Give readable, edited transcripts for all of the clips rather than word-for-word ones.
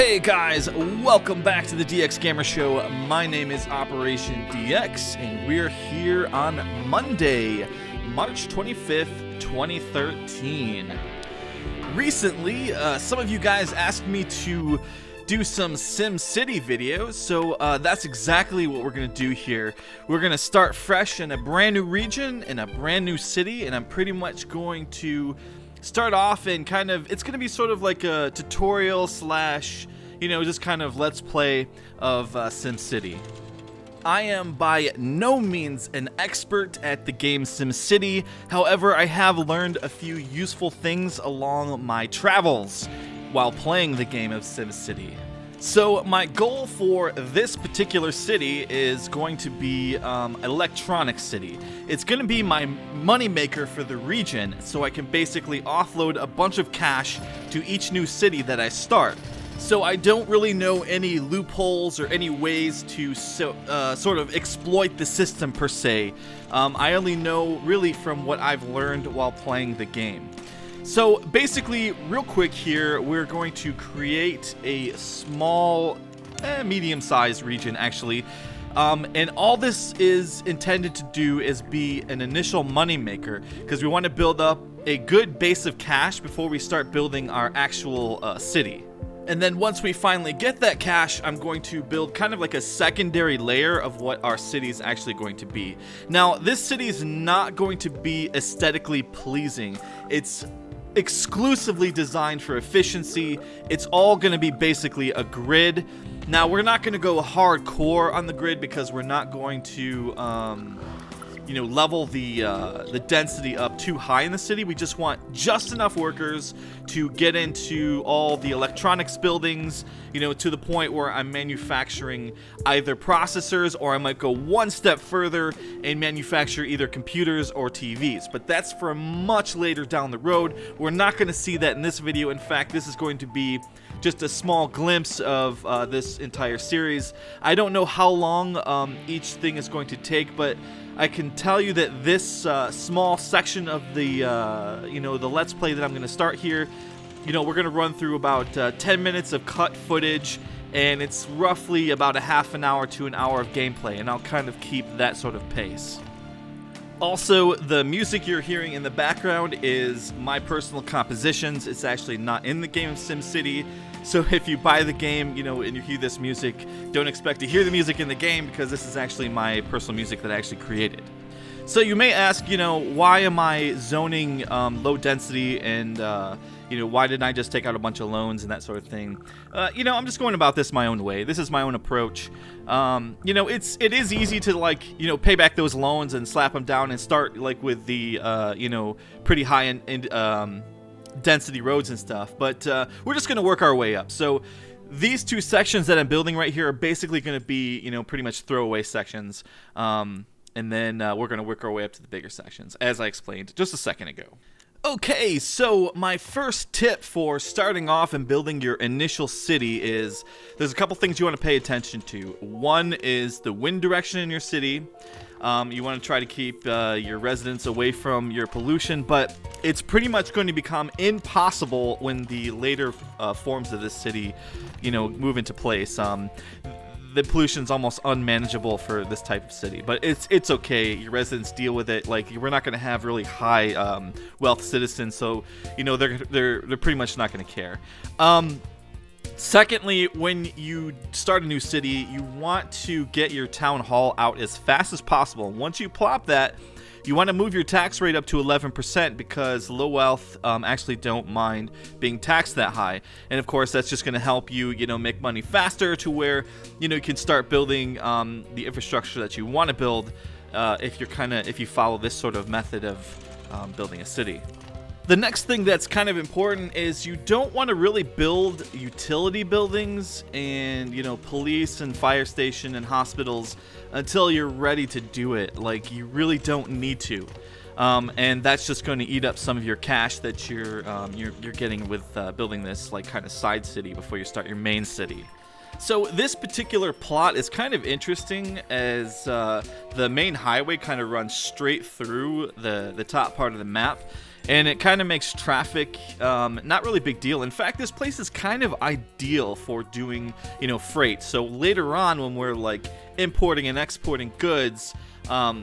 Hey guys, welcome back to the DX Gamer Show. My name is OperationDx, and we're here on Monday, March 25th, 2013. Recently, some of you guys asked me to do some Simcity videos, so that's exactly what we're going to do here. We're going to start fresh in a brand new region, in a brand new city, and I'm pretty much going to start off and it's going to be sort of like a tutorial slash, just kind of let's play of Simcity. I am by no means an expert at the game Simcity, however, I have learned a few useful things along my travels while playing the game of Simcity. So my goal for this particular city is going to be Electronic City. It's going to be my moneymaker for the region, so I can basically offload a bunch of cash to each new city that I start. So I don't really know any loopholes or any ways to sort of exploit the system per se. I only know really from what I've learned while playing the game. So basically, real quick here, we're going to create a small, medium-sized region actually. And all this is intended to do is be an initial money maker, because we want to build up a good base of cash before we start building our actual city. And then once we finally get that cash, I'm going to build kind of like a secondary layer of what our city is actually going to be. Now, this city is not going to be aesthetically pleasing. It's exclusively designed for efficiency. It's all going to be basically a grid. Now, we're not going to go hardcore on the grid because we're not going to level the density up too high in the city. We just want just enough workers to get into all the electronics buildings, to the point where I'm manufacturing either processors, or I might go one step further and manufacture either computers or TVs. But that's for much later down the road. We're not going to see that in this video. In fact, this is going to be just a small glimpse of this entire series. I don't know how long each thing is going to take, but I can tell you that this small section of the the Let's Play that I'm going to start here, we're going to run through about 10 minutes of cut footage, and it's roughly about a half an hour to an hour of gameplay, and I'll kind of keep that sort of pace. Also, the music you're hearing in the background is my personal compositions. It's actually not in the game of SimCity, so if you buy the game, and you hear this music, don't expect to hear the music in the game, because this is actually my personal music that I actually created. So you may ask, why am I zoning low density, and why didn't I just take out a bunch of loans and that sort of thing? I'm just going about this my own way. This is my own approach. It is easy to pay back those loans and slap them down and start with the pretty high end density roads and stuff. But we're just gonna work our way up. So these two sections that I'm building right here are basically gonna be pretty much throwaway sections. And then we're going to work our way up to the bigger sections, as I explained just a second ago. Okay, so my first tip for starting off and building your initial city is there's a couple things you want to pay attention to. One is the wind direction in your city. You want to try to keep your residents away from your pollution, but it's pretty much going to become impossible when the later forms of this city, move into place. The pollution's almost unmanageable for this type of city, but it's okay. Your residents deal with it. We're not going to have really high wealth citizens, so they're pretty much not going to care. Secondly, when you start a new city, you want to get your town hall out as fast as possible. Once you plop that, you want to move your tax rate up to 11%, because low wealth actually don't mind being taxed that high. And of course, that's just going to help you, make money faster to where, you can start building the infrastructure that you want to build if you follow this sort of method of building a city. The next thing that's kind of important is you don't want to really build utility buildings and, police and fire station and hospitals until you're ready to do it. You really don't need to. And that's just going to eat up some of your cash that you're getting with building this kind of side city before you start your main city. So this particular plot is kind of interesting, as the main highway kind of runs straight through the top part of the map. and it kind of makes traffic not really a big deal. In fact, this place is kind of ideal for doing, freight. So later on, when we're like importing and exporting goods,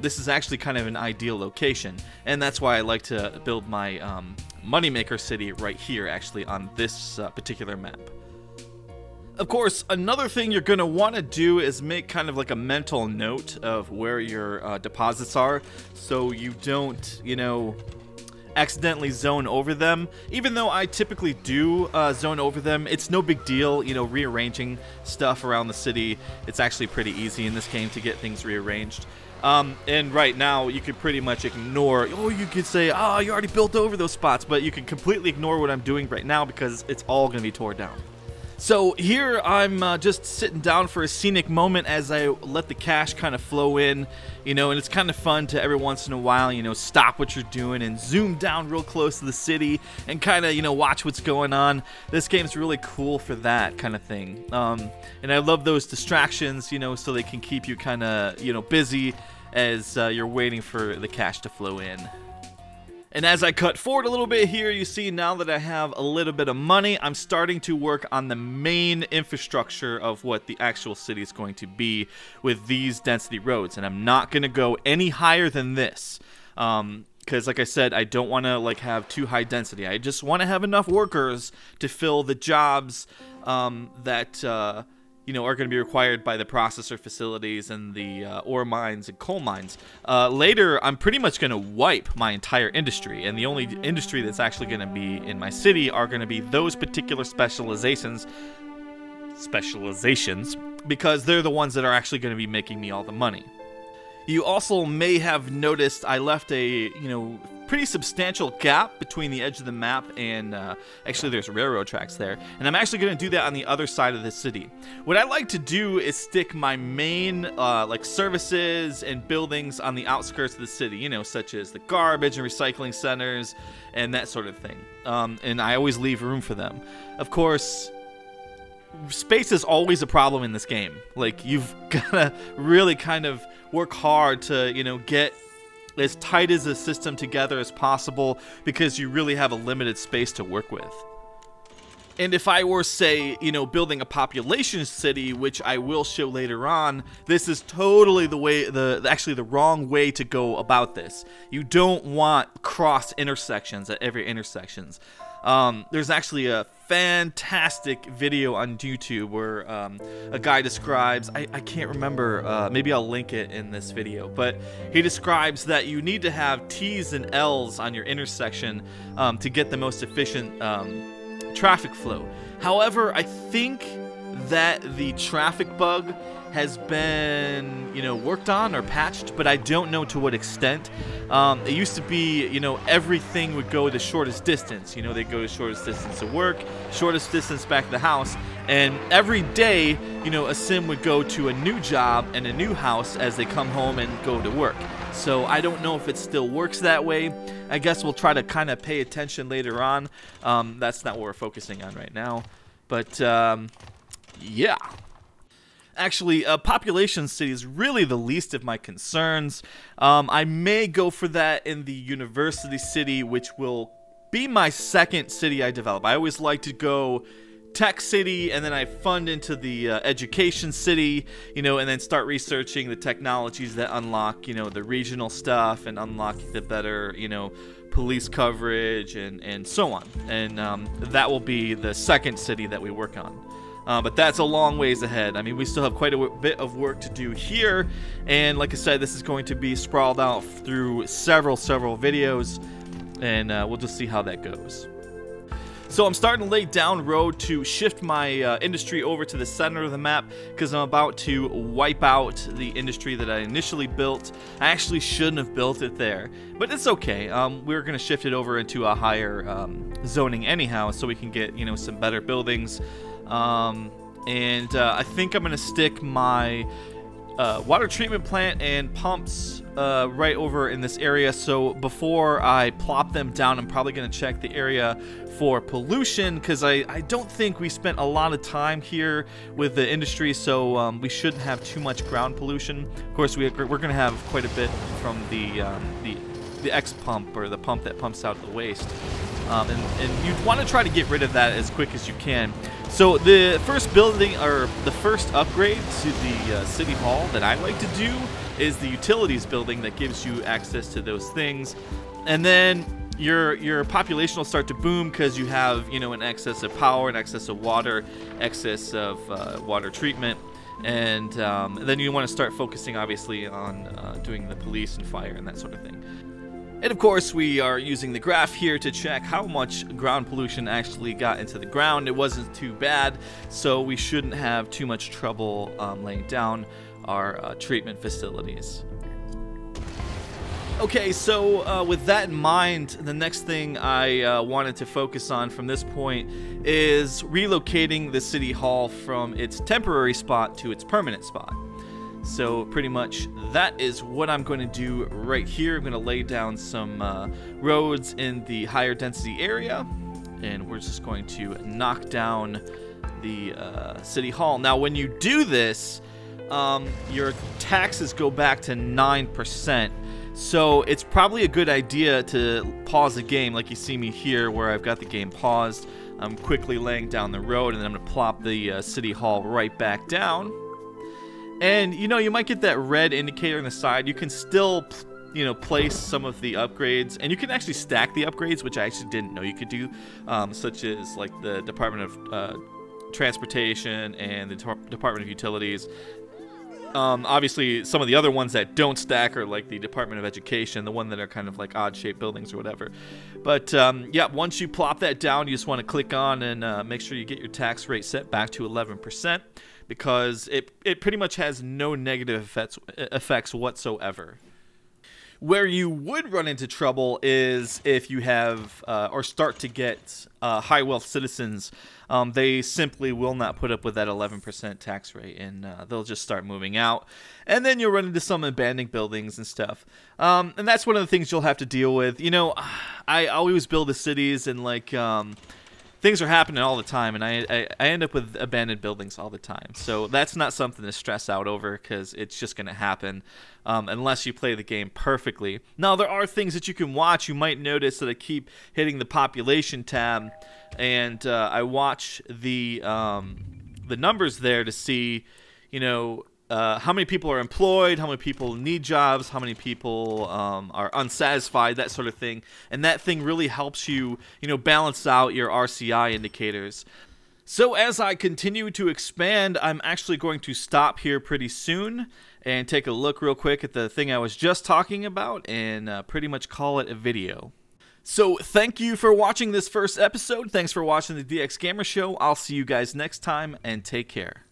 this is actually kind of an ideal location, and that's why I like to build my moneymaker city right here, actually, on this particular map. Of course, another thing you're going to want to do is make kind of like a mental note of where your deposits are, so you don't, accidentally zone over them. Even though I typically do zone over them, it's no big deal, rearranging stuff around the city. It's actually pretty easy in this game to get things rearranged. And right now, you could pretty much ignore, you could say, you already built over those spots, but you can completely ignore what I'm doing right now because it's all going to be torn down. So here I'm just sitting down for a scenic moment as I let the cash kind of flow in, and it's kind of fun to every once in a while, stop what you're doing and zoom down real close to the city and kind of, watch what's going on. This game's really cool for that kind of thing. And I love those distractions, so they can keep you kind of, busy as you're waiting for the cash to flow in. And as I cut forward a little bit here, you see now that I have a little bit of money, I'm starting to work on the main infrastructure of what the actual city is going to be with these density roads. And I'm not going to go any higher than this. Because like I said, I don't want to have too high density. I just want to have enough workers to fill the jobs that are going to be required by the processor facilities and the ore mines and coal mines. Later, I'm pretty much going to wipe my entire industry, and the only industry that's actually going to be in my city are going to be those particular specializations, because they're the ones that are actually going to be making me all the money. You also may have noticed I left a, pretty substantial gap between the edge of the map and actually there's railroad tracks there, and I'm actually going to do that on the other side of the city. What I like to do is stick my main services and buildings on the outskirts of the city, such as the garbage and recycling centers and that sort of thing, and I always leave room for them. Of course, space is always a problem in this game. You've got to really kind of work hard to, get as tight as a system together as possible because you really have a limited space to work with. And if I were, say, building a population city, which I will show later on, this is totally the wrong way to go about this. You don't want cross intersections at every intersections. There's actually a fantastic video on YouTube where a guy describes, I can't remember, maybe I'll link it in this video, but he describes that you need to have T's and L's on your intersection to get the most efficient traffic flow. However, I think that the traffic bug has been, worked on or patched, but I don't know to what extent. It used to be, everything would go the shortest distance. They'd go the shortest distance to work, shortest distance back to the house, and every day, a sim would go to a new job and a new house as they come home and go to work. So I don't know if it still works that way. I guess we'll try to kind of pay attention later on. That's not what we're focusing on right now. But, yeah. Actually, population city is really the least of my concerns. I may go for that in the university city, which will be my second city I develop. I always like to go tech city, and then I fund into the education city, and then start researching the technologies that unlock, the regional stuff and unlock the better, police coverage and so on. And that will be the second city that we work on. But that's a long ways ahead. I mean, we still have quite a bit of work to do here, and like I said, this is going to be sprawled out through several videos, and we'll just see how that goes. So I'm starting to lay down road to shift my industry over to the center of the map because I'm about to wipe out the industry that I initially built. I actually shouldn't have built it there, but it's okay. We're going to shift it over into a higher zoning anyhow, so we can get, some better buildings. I think I'm going to stick my water treatment plant and pumps right over in this area. So before I plop them down, I'm probably going to check the area for pollution, because I don't think we spent a lot of time here with the industry, so we shouldn't have too much ground pollution. Of course, we're going to have quite a bit from the the X pump, or the pump that pumps out the waste. And you'd want to try to get rid of that as quick as you can. So the first building, or the first upgrade to the City Hall that I like to do is the Utilities building that gives you access to those things. And then your population will start to boom because you have, you know, an excess of power, an excess of water, excess of water treatment. And then you want to start focusing, obviously, on doing the police and fire and that sort of thing. And of course, we are using the graph here to check how much ground pollution actually got into the ground. It wasn't too bad, so we shouldn't have too much trouble laying down our treatment facilities. Okay, so with that in mind, the next thing I wanted to focus on from this point is relocating the City Hall from its temporary spot to its permanent spot. So pretty much that is what I'm going to do right here. I'm going to lay down some roads in the higher density area, and we're just going to knock down the City Hall. Now when you do this, your taxes go back to 9%. So it's probably a good idea to pause the game, like you see me here where I've got the game paused. I'm quickly laying down the road, and then I'm going to plop the City Hall right back down. And, you know, you might get that red indicator on the side. You can still, you know, place some of the upgrades. And you can actually stack the upgrades, which I actually didn't know you could do. Such as, like, the Department of Transportation and the Department of Utilities. Obviously, some of the other ones that don't stack are, like, the Department of Education. The one that are kind of, like, odd-shaped buildings or whatever. But, yeah, once you plop that down, you just want to click on and make sure you get your tax rate set back to 11%. Because it pretty much has no negative effects whatsoever. Where you would run into trouble is if you have or start to get high wealth citizens. They simply will not put up with that 11% tax rate, and they'll just start moving out. And then you'll run into some abandoned buildings and stuff. And that's one of the things you'll have to deal with. You know, I always build the cities, and like things are happening all the time, and I end up with abandoned buildings all the time. So that's not something to stress out over, because it's just going to happen unless you play the game perfectly. Now, there are things that you can watch. You might notice that I keep hitting the population tab, and I watch the numbers there to see, you know, how many people are employed, how many people need jobs, how many people are unsatisfied, that sort of thing. And that thing really helps you, you know, balance out your RCI indicators. So as I continue to expand, I'm actually going to stop here pretty soon and take a look real quick at the thing I was just talking about and pretty much call it a video. So thank you for watching this first episode. Thanks for watching the DX Gamer Show. I'll see you guys next time, and take care.